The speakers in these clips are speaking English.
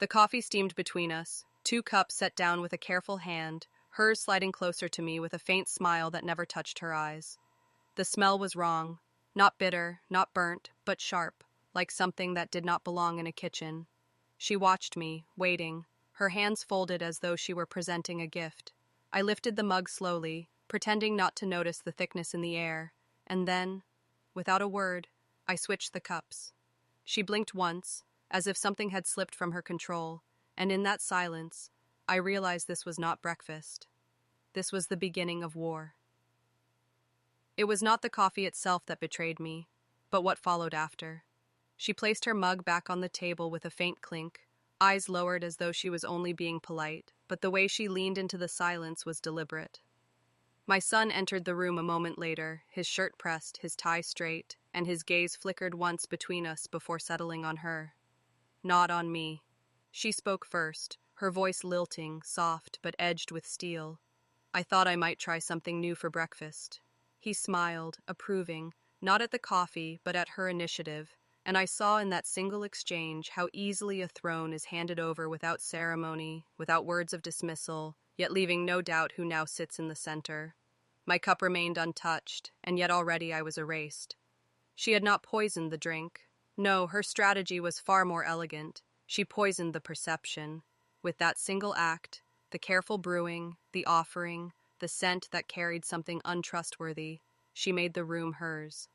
The coffee steamed between us, 2 cups set down with a careful hand, hers sliding closer to me with a faint smile that never touched her eyes. The smell was wrong. Not bitter, not burnt, but sharp, like something that did not belong in a kitchen. She watched me, waiting, her hands folded as though she were presenting a gift. I lifted the mug slowly, pretending not to notice the thickness in the air, and then, without a word, I switched the cups. She blinked once, as if something had slipped from her control, and in that silence, I realized this was not breakfast. This was the beginning of war. It was not the coffee itself that betrayed me, but what followed after. She placed her mug back on the table with a faint clink, eyes lowered as though she was only being polite, but the way she leaned into the silence was deliberate. My son entered the room a moment later, his shirt pressed, his tie straight, and his gaze flickered once between us before settling on her. Not on me. She spoke first, her voice lilting, soft but edged with steel. I thought I might try something new for breakfast. He smiled, approving, not at the coffee, but at her initiative, and I saw in that single exchange how easily a throne is handed over without ceremony, without words of dismissal, yet leaving no doubt who now sits in the center. My cup remained untouched, and yet already I was erased. She had not poisoned the drink. No, her strategy was far more elegant. She poisoned the perception. With that single act, the careful brewing, the offering, the scent that carried something untrustworthy, she made the room hers.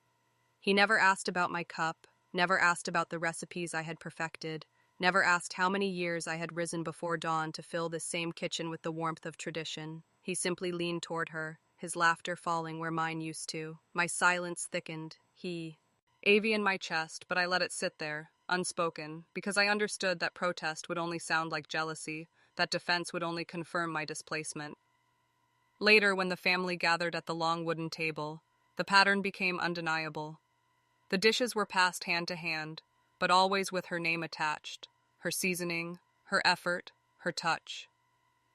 He never asked about my cup, never asked about the recipes I had perfected, never asked how many years I had risen before dawn to fill this same kitchen with the warmth of tradition. He simply leaned toward her, his laughter falling where mine used to. My silence thickened. He Avy in my chest, but I let it sit there, unspoken, because I understood that protest would only sound like jealousy, that defense would only confirm my displacement. Later, when the family gathered at the long wooden table, the pattern became undeniable. The dishes were passed hand to hand, but always with her name attached, her seasoning, her effort, her touch.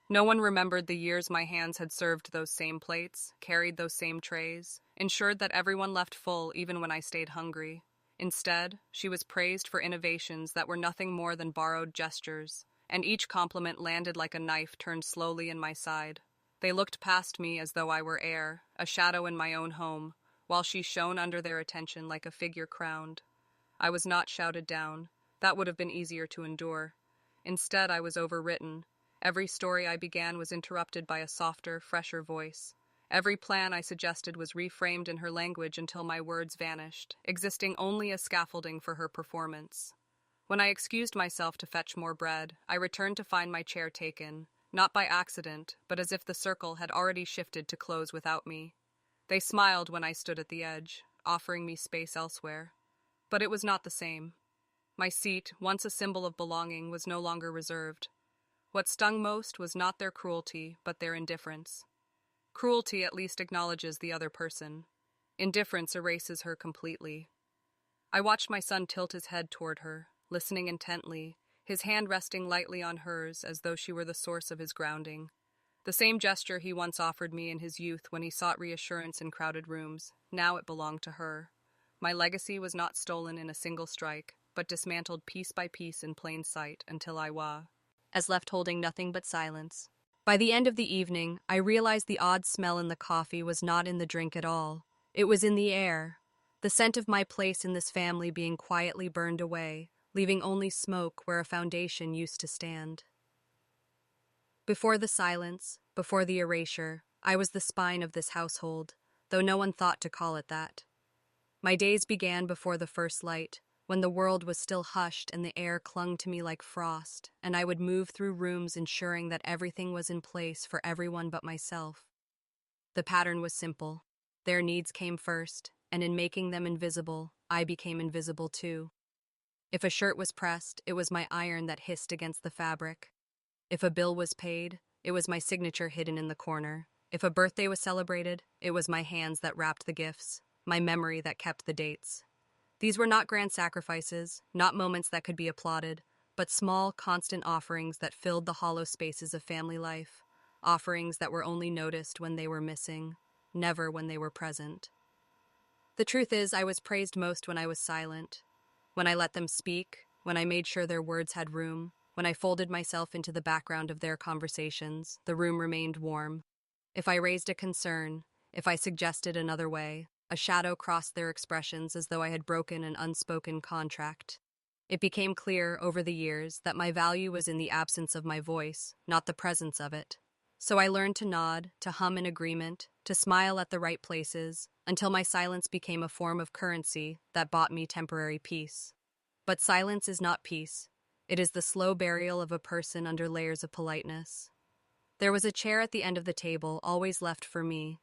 No one remembered the years my hands had served those same plates, carried those same trays, ensured that everyone left full even when I stayed hungry. Instead, she was praised for innovations that were nothing more than borrowed gestures, and each compliment landed like a knife turned slowly in my side. They looked past me as though I were air, a shadow in my own home, while she shone under their attention like a figure crowned. I was not shouted down. That would have been easier to endure. Instead, I was overwritten. Every story I began was interrupted by a softer, fresher voice. Every plan I suggested was reframed in her language until my words vanished, existing only as scaffolding for her performance. When I excused myself to fetch more bread, I returned to find my chair taken, not by accident, but as if the circle had already shifted to close without me. They smiled when I stood at the edge, offering me space elsewhere. But it was not the same. My seat, once a symbol of belonging, was no longer reserved. What stung most was not their cruelty, but their indifference. Cruelty at least acknowledges the other person. Indifference erases her completely. I watched my son tilt his head toward her, listening intently, his hand resting lightly on hers as though she were the source of his grounding. The same gesture he once offered me in his youth when he sought reassurance in crowded rooms. Now it belonged to her. My legacy was not stolen in a single strike, but dismantled piece by piece in plain sight until I was as left holding nothing but silence. By the end of the evening, I realized the odd smell in the coffee was not in the drink at all. It was in the air, the scent of my place in this family being quietly burned away, leaving only smoke where a foundation used to stand. Before the silence, before the erasure, I was the spine of this household, though no one thought to call it that. My days began before the first light, when the world was still hushed and the air clung to me like frost, and I would move through rooms ensuring that everything was in place for everyone but myself. The pattern was simple. Their needs came first, and in making them invisible, I became invisible too. If a shirt was pressed, it was my iron that hissed against the fabric. If a bill was paid, it was my signature hidden in the corner. If a birthday was celebrated, it was my hands that wrapped the gifts, my memory that kept the dates. These were not grand sacrifices, not moments that could be applauded, but small, constant offerings that filled the hollow spaces of family life, offerings that were only noticed when they were missing, never when they were present. The truth is, I was praised most when I was silent, when I let them speak, when I made sure their words had room. When I folded myself into the background of their conversations, the room remained warm. If I raised a concern, if I suggested another way, a shadow crossed their expressions as though I had broken an unspoken contract. It became clear over the years that my value was in the absence of my voice, not the presence of it. So I learned to nod, to hum in agreement, to smile at the right places, until my silence became a form of currency that bought me temporary peace. But silence is not peace. It is the slow burial of a person under layers of politeness. There was a chair at the end of the table, always left for me.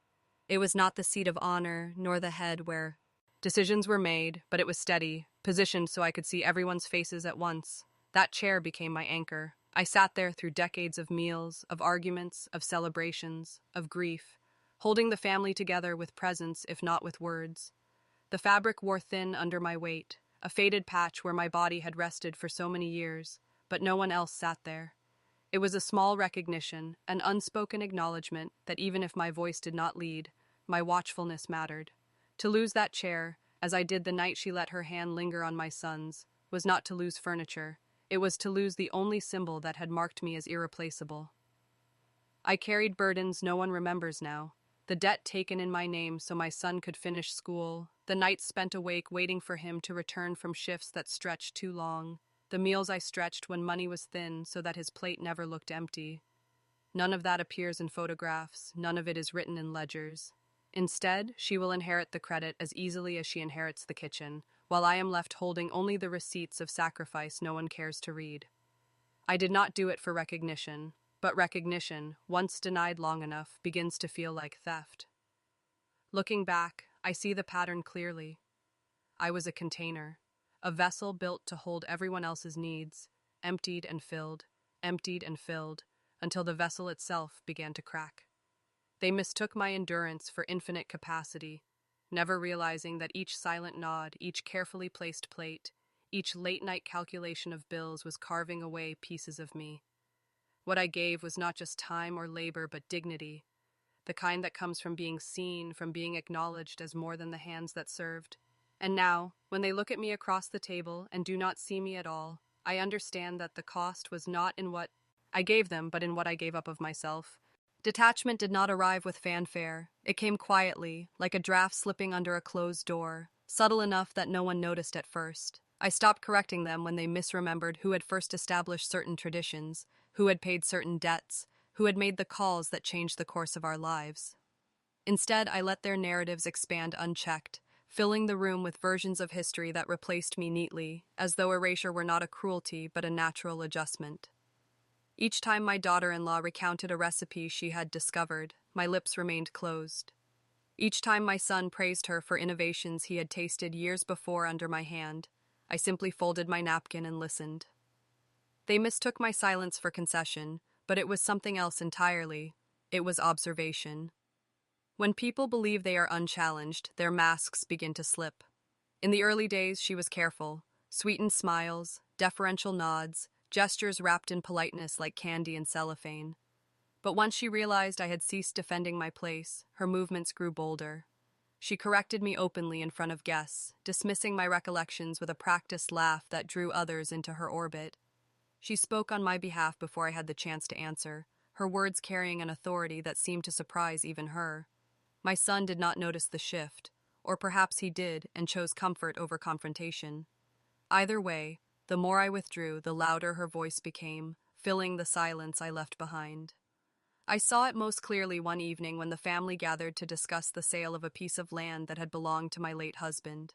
It was not the seat of honor, nor the head where decisions were made, but it was steady, positioned so I could see everyone's faces at once. That chair became my anchor. I sat there through decades of meals, of arguments, of celebrations, of grief, holding the family together with presence, if not with words. The fabric wore thin under my weight, a faded patch where my body had rested for so many years, but no one else sat there. It was a small recognition, an unspoken acknowledgement that even if my voice did not lead, my watchfulness mattered. To lose that chair, as I did the night she let her hand linger on my son's, was not to lose furniture. It was to lose the only symbol that had marked me as irreplaceable. I carried burdens no one remembers now. The debt taken in my name so my son could finish school, the nights spent awake waiting for him to return from shifts that stretched too long, the meals I stretched when money was thin so that his plate never looked empty. None of that appears in photographs, none of it is written in ledgers. Instead, she will inherit the credit as easily as she inherits the kitchen, while I am left holding only the receipts of sacrifice no one cares to read. I did not do it for recognition, but recognition, once denied long enough, begins to feel like theft. Looking back, I see the pattern clearly. I was a container, a vessel built to hold everyone else's needs, emptied and filled, until the vessel itself began to crack. They mistook my endurance for infinite capacity, never realizing that each silent nod, each carefully placed plate, each late-night calculation of bills was carving away pieces of me. What I gave was not just time or labor, but dignity, the kind that comes from being seen, from being acknowledged as more than the hands that served. And now, when they look at me across the table and do not see me at all, I understand that the cost was not in what I gave them, but in what I gave up of myself. Detachment did not arrive with fanfare. It came quietly, like a draft slipping under a closed door, subtle enough that no one noticed at first. I stopped correcting them when they misremembered who had first established certain traditions, who had paid certain debts, who had made the calls that changed the course of our lives. Instead, I let their narratives expand unchecked, filling the room with versions of history that replaced me neatly, as though erasure were not a cruelty but a natural adjustment. Each time my daughter-in-law recounted a recipe she had discovered, my lips remained closed. Each time my son praised her for innovations he had tasted years before under my hand, I simply folded my napkin and listened. They mistook my silence for concession, but it was something else entirely. It was observation. When people believe they are unchallenged, their masks begin to slip. In the early days, she was careful. Sweetened smiles, deferential nods, gestures wrapped in politeness like candy and cellophane. But once she realized I had ceased defending my place, her movements grew bolder. She corrected me openly in front of guests, dismissing my recollections with a practiced laugh that drew others into her orbit. She spoke on my behalf before I had the chance to answer, her words carrying an authority that seemed to surprise even her. My son did not notice the shift, or perhaps he did and chose comfort over confrontation. Either way, the more I withdrew, the louder her voice became, filling the silence I left behind. I saw it most clearly one evening when the family gathered to discuss the sale of a piece of land that had belonged to my late husband.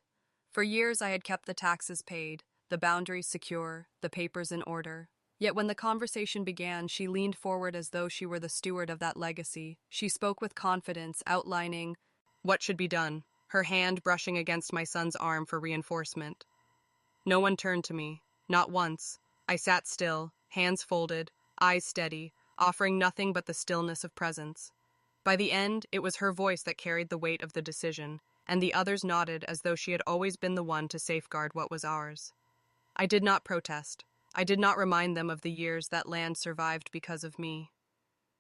For years I had kept the taxes paid, the boundaries secure, the papers in order. Yet when the conversation began, she leaned forward as though she were the steward of that legacy. She spoke with confidence, outlining what should be done, her hand brushing against my son's arm for reinforcement. No one turned to me, not once. I sat still, hands folded, eyes steady, offering nothing but the stillness of presence. By the end, it was her voice that carried the weight of the decision, and the others nodded as though she had always been the one to safeguard what was ours. I did not protest. I did not remind them of the years that land survived because of me.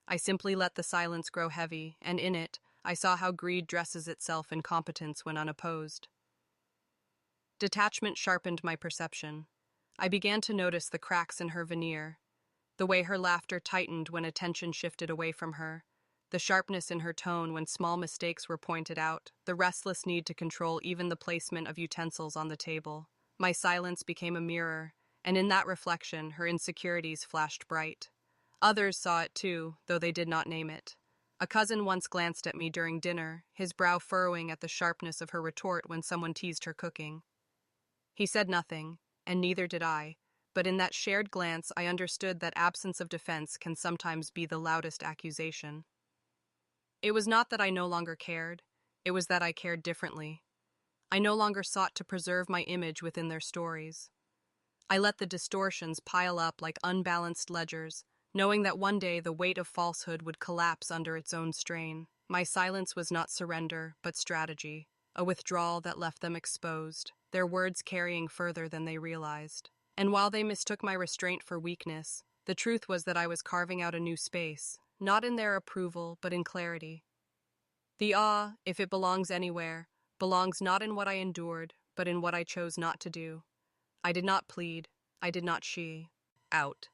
I simply let the silence grow heavy, and in it, I saw how greed dresses itself in competence when unopposed. Detachment sharpened my perception. I began to notice the cracks in her veneer, the way her laughter tightened when attention shifted away from her, the sharpness in her tone when small mistakes were pointed out, the restless need to control even the placement of utensils on the table. My silence became a mirror, and in that reflection, her insecurities flashed bright. Others saw it too, though they did not name it. A cousin once glanced at me during dinner, his brow furrowing at the sharpness of her retort when someone teased her cooking. He said nothing, and neither did I, but in that shared glance I understood that absence of defense can sometimes be the loudest accusation. It was not that I no longer cared, it was that I cared differently. I no longer sought to preserve my image within their stories. I let the distortions pile up like unbalanced ledgers, knowing that one day the weight of falsehood would collapse under its own strain. My silence was not surrender, but strategy, a withdrawal that left them exposed, their words carrying further than they realized. And while they mistook my restraint for weakness, the truth was that I was carving out a new space, not in their approval, but in clarity. The awe, if it belongs anywhere, belongs not in what I endured, but in what I chose not to do. I did not plead, I did not out.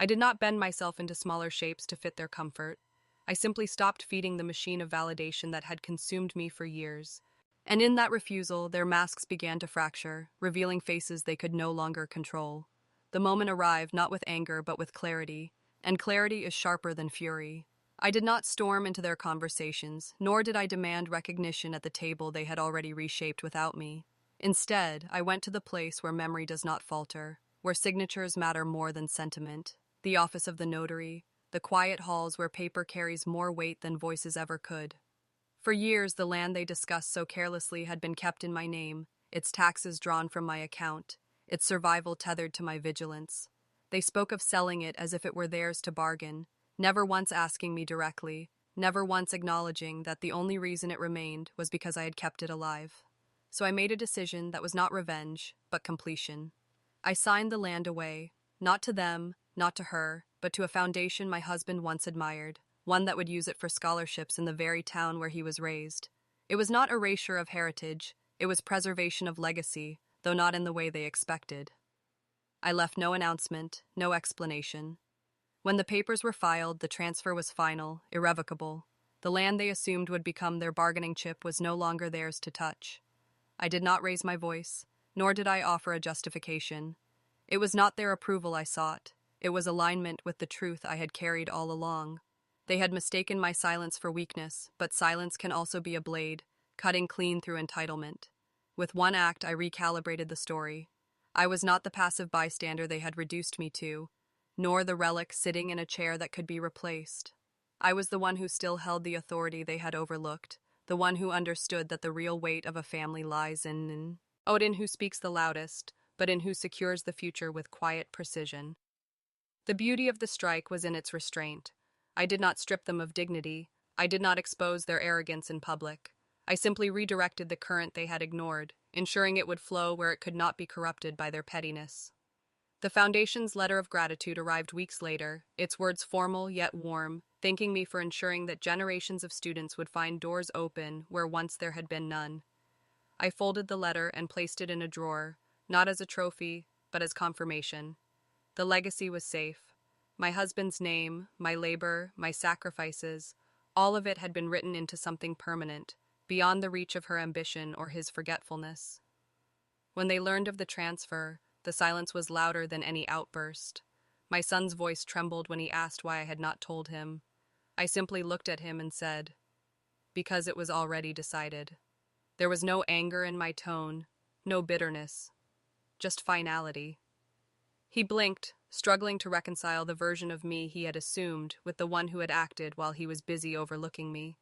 I did not bend myself into smaller shapes to fit their comfort. I simply stopped feeding the machine of validation that had consumed me for years. And in that refusal, their masks began to fracture, revealing faces they could no longer control. The moment arrived not with anger, but with clarity, and clarity is sharper than fury. I did not storm into their conversations, nor did I demand recognition at the table they had already reshaped without me. Instead, I went to the place where memory does not falter, where signatures matter more than sentiment, the office of the notary, the quiet halls where paper carries more weight than voices ever could. For years, the land they discussed so carelessly had been kept in my name, its taxes drawn from my account, its survival tethered to my vigilance. They spoke of selling it as if it were theirs to bargain, never once asking me directly, never once acknowledging that the only reason it remained was because I had kept it alive. So I made a decision that was not revenge, but completion. I signed the land away, not to them, not to her, but to a foundation my husband once admired, one that would use it for scholarships in the very town where he was raised. It was not erasure of heritage, it was preservation of legacy, though not in the way they expected. I left no announcement, no explanation. When the papers were filed, the transfer was final, irrevocable. The land they assumed would become their bargaining chip was no longer theirs to touch. I did not raise my voice, nor did I offer a justification. It was not their approval I sought. It was alignment with the truth I had carried all along. They had mistaken my silence for weakness, but silence can also be a blade, cutting clean through entitlement. With one act, I recalibrated the story. I was not the passive bystander they had reduced me to, nor the relic sitting in a chair that could be replaced. I was the one who still held the authority they had overlooked, the one who understood that the real weight of a family lies in Odin who speaks the loudest, but in who secures the future with quiet precision. The beauty of the strike was in its restraint. I did not strip them of dignity. I did not expose their arrogance in public. I simply redirected the current they had ignored, ensuring it would flow where it could not be corrupted by their pettiness. The Foundation's letter of gratitude arrived weeks later, its words formal yet warm, thanking me for ensuring that generations of students would find doors open where once there had been none. I folded the letter and placed it in a drawer, not as a trophy, but as confirmation. The legacy was safe. My husband's name, my labor, my sacrifices, all of it had been written into something permanent, beyond the reach of her ambition or his forgetfulness. When they learned of the transfer, the silence was louder than any outburst. My son's voice trembled when he asked why I had not told him. I simply looked at him and said, "Because it was already decided." There was no anger in my tone, no bitterness, just finality. He blinked, struggling to reconcile the version of me he had assumed with the one who had acted while he was busy overlooking me.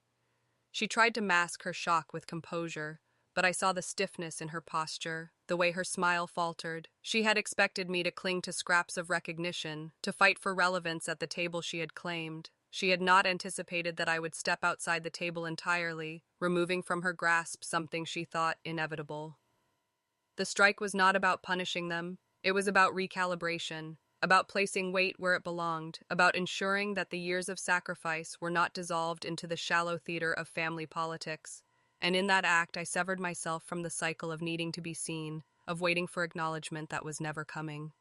She tried to mask her shock with composure, but I saw the stiffness in her posture, the way her smile faltered. She had expected me to cling to scraps of recognition, to fight for relevance at the table she had claimed. She had not anticipated that I would step outside the table entirely, removing from her grasp something she thought inevitable. The strike was not about punishing them. It was about recalibration, about placing weight where it belonged, about ensuring that the years of sacrifice were not dissolved into the shallow theater of family politics. And in that act, I severed myself from the cycle of needing to be seen. of waiting for acknowledgement that was never coming.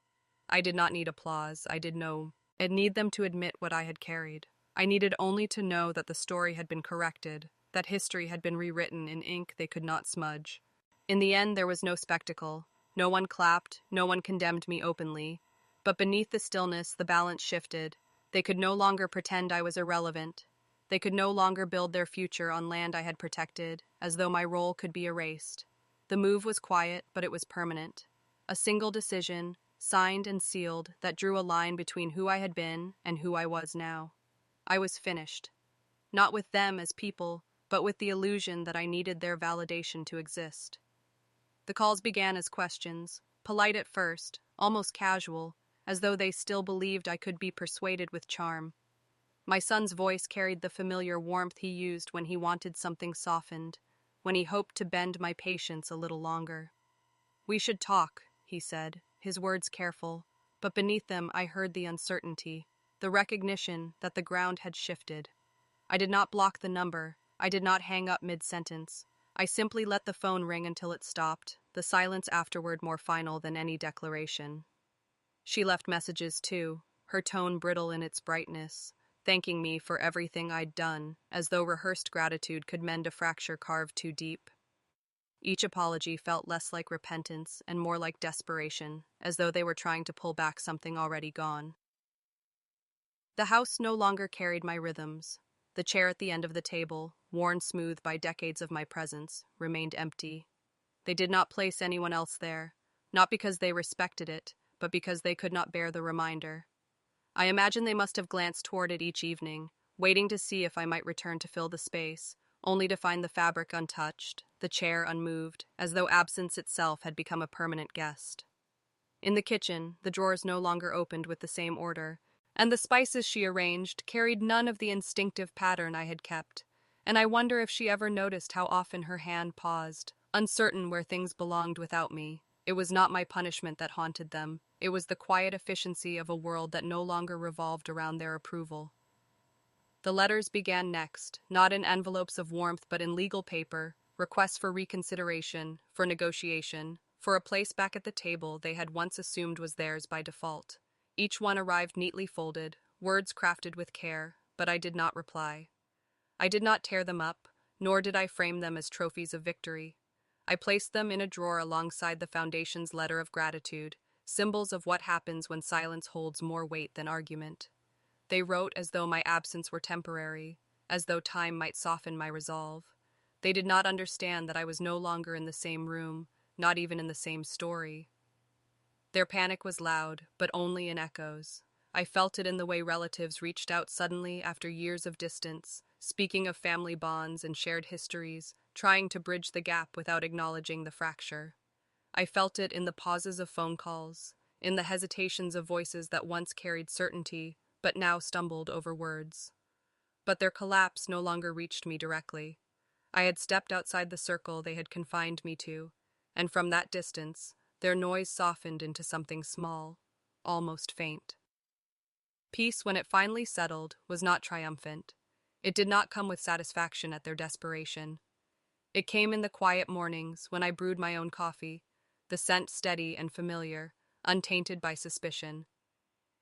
I did not need applause. I need them to admit what I had carried. I needed only to know that the story had been corrected, that history had been rewritten in ink they could not smudge. In the end, there was no spectacle. No one clapped, no one condemned me openly. But beneath the stillness, the balance shifted. They could no longer pretend I was irrelevant. They could no longer build their future on land I had protected, as though my role could be erased. The move was quiet, but it was permanent. A single decision, signed and sealed, that drew a line between who I had been and who I was now. I was finished. Not with them as people, but with the illusion that I needed their validation to exist. The calls began as questions, polite at first, almost casual, as though they still believed I could be persuaded with charm. My son's voice carried the familiar warmth he used when he wanted something softened, when he hoped to bend my patience a little longer. "We should talk," he said, his words careful, but beneath them I heard the uncertainty, the recognition that the ground had shifted. I did not block the number. I did not hang up mid-sentence. I simply let the phone ring until it stopped, the silence afterward more final than any declaration. She left messages too, her tone brittle in its brightness, thanking me for everything I'd done, as though rehearsed gratitude could mend a fracture carved too deep. Each apology felt less like repentance and more like desperation, as though they were trying to pull back something already gone. The house no longer carried my rhythms. The chair at the end of the table, worn smooth by decades of my presence, remained empty. They did not place anyone else there, not because they respected it, but because they could not bear the reminder. I imagine they must have glanced toward it each evening, waiting to see if I might return to fill the space, only to find the fabric untouched, the chair unmoved, as though absence itself had become a permanent guest. In the kitchen, the drawers no longer opened with the same order, and the spices she arranged carried none of the instinctive pattern I had kept, and I wonder if she ever noticed how often her hand paused, uncertain where things belonged without me. It was not my punishment that haunted them. It was the quiet efficiency of a world that no longer revolved around their approval. The letters began next, not in envelopes of warmth but in legal paper, requests for reconsideration, for negotiation, for a place back at the table they had once assumed was theirs by default. Each one arrived neatly folded, words crafted with care, but I did not reply. I did not tear them up, nor did I frame them as trophies of victory. I placed them in a drawer alongside the Foundation's letter of gratitude, symbols of what happens when silence holds more weight than argument. They wrote as though my absence were temporary, as though time might soften my resolve. They did not understand that I was no longer in the same room, not even in the same story. Their panic was loud, but only in echoes. I felt it in the way relatives reached out suddenly after years of distance, speaking of family bonds and shared histories, trying to bridge the gap without acknowledging the fracture. I felt it in the pauses of phone calls, in the hesitations of voices that once carried certainty, but now stumbled over words. But their collapse no longer reached me directly. I had stepped outside the circle they had confined me to, and from that distance, their noise softened into something small, almost faint. Peace, when it finally settled, was not triumphant. It did not come with satisfaction at their desperation. It came in the quiet mornings when I brewed my own coffee, the scent steady and familiar, untainted by suspicion.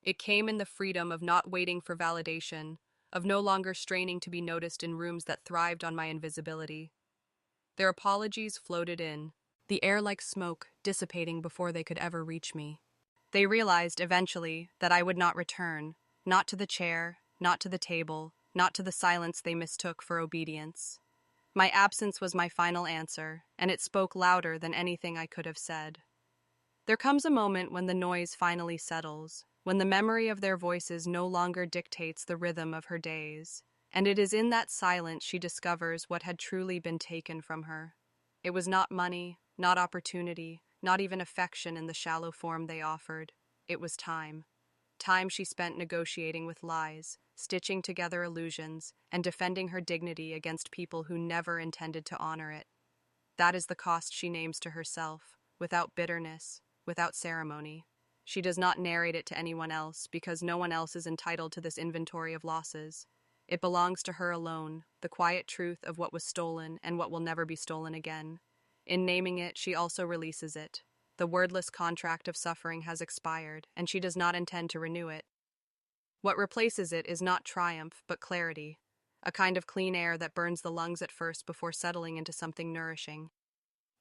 It came in the freedom of not waiting for validation, of no longer straining to be noticed in rooms that thrived on my invisibility. Their apologies floated in, the air like smoke dissipating before they could ever reach me. They realized eventually that I would not return, not to the chair, not to the table, not to the silence they mistook for obedience. My absence was my final answer, and it spoke louder than anything I could have said. There comes a moment when the noise finally settles, when the memory of their voices no longer dictates the rhythm of her days, and it is in that silence she discovers what had truly been taken from her. It was not money, not opportunity, not even affection in the shallow form they offered. It was time. Time she spent negotiating with lies, stitching together illusions, and defending her dignity against people who never intended to honor it. That is the cost she names to herself, without bitterness, without ceremony. She does not narrate it to anyone else because no one else is entitled to this inventory of losses. It belongs to her alone, the quiet truth of what was stolen and what will never be stolen again. In naming it, she also releases it. The wordless contract of suffering has expired, and she does not intend to renew it. What replaces it is not triumph, but clarity, a kind of clean air that burns the lungs at first before settling into something nourishing.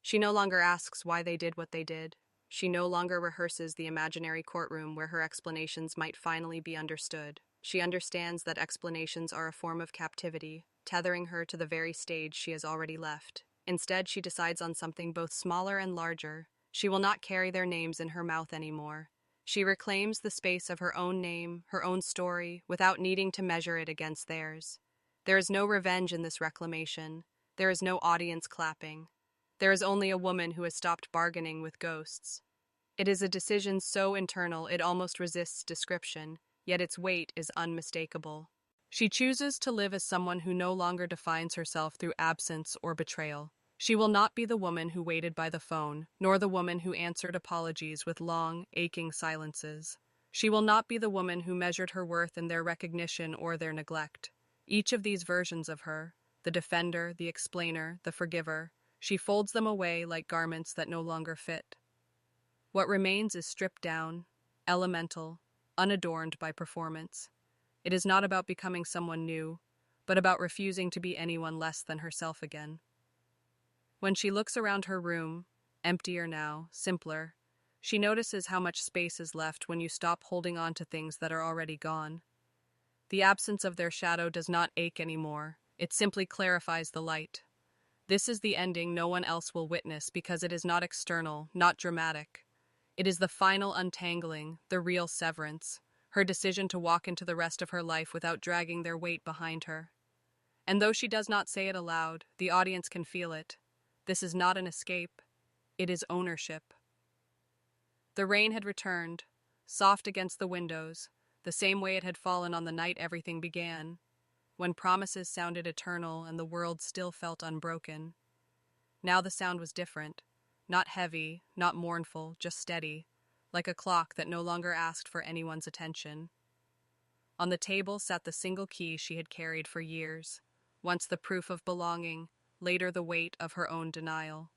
She no longer asks why they did what they did. She no longer rehearses the imaginary courtroom where her explanations might finally be understood. She understands that explanations are a form of captivity, tethering her to the very stage she has already left. Instead, she decides on something both smaller and larger. She will not carry their names in her mouth anymore. She reclaims the space of her own name, her own story, without needing to measure it against theirs. There is no revenge in this reclamation. There is no audience clapping. There is only a woman who has stopped bargaining with ghosts. It is a decision so internal it almost resists description, yet its weight is unmistakable. She chooses to live as someone who no longer defines herself through absence or betrayal. She will not be the woman who waited by the phone, nor the woman who answered apologies with long, aching silences. She will not be the woman who measured her worth in their recognition or their neglect. Each of these versions of her, the defender, the explainer, the forgiver, she folds them away like garments that no longer fit. What remains is stripped down, elemental, unadorned by performance. It is not about becoming someone new, but about refusing to be anyone less than herself again. When she looks around her room, emptier now, simpler, she notices how much space is left when you stop holding on to things that are already gone. The absence of their shadow does not ache anymore, it simply clarifies the light. This is the ending no one else will witness because it is not external, not dramatic. It is the final untangling, the real severance, her decision to walk into the rest of her life without dragging their weight behind her. And though she does not say it aloud, the audience can feel it. This is not an escape, it is ownership. The rain had returned, soft against the windows, the same way it had fallen on the night everything began, when promises sounded eternal and the world still felt unbroken. Now the sound was different, not heavy, not mournful, just steady, like a clock that no longer asked for anyone's attention. On the table sat the single key she had carried for years, once the proof of belonging, later the weight of her own denial.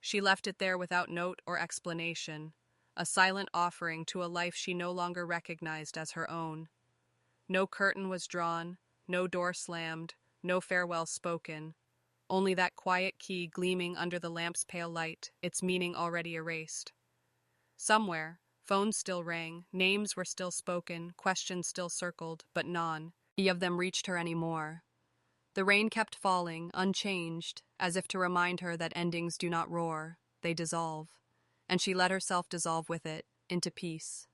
She left it there without note or explanation, a silent offering to a life she no longer recognized as her own. No curtain was drawn, no door slammed, no farewell spoken, only that quiet key gleaming under the lamp's pale light, its meaning already erased. Somewhere, phones still rang, names were still spoken, questions still circled, but none of them reached her anymore. The rain kept falling, unchanged, as if to remind her that endings do not roar, they dissolve, and she let herself dissolve with it, into peace.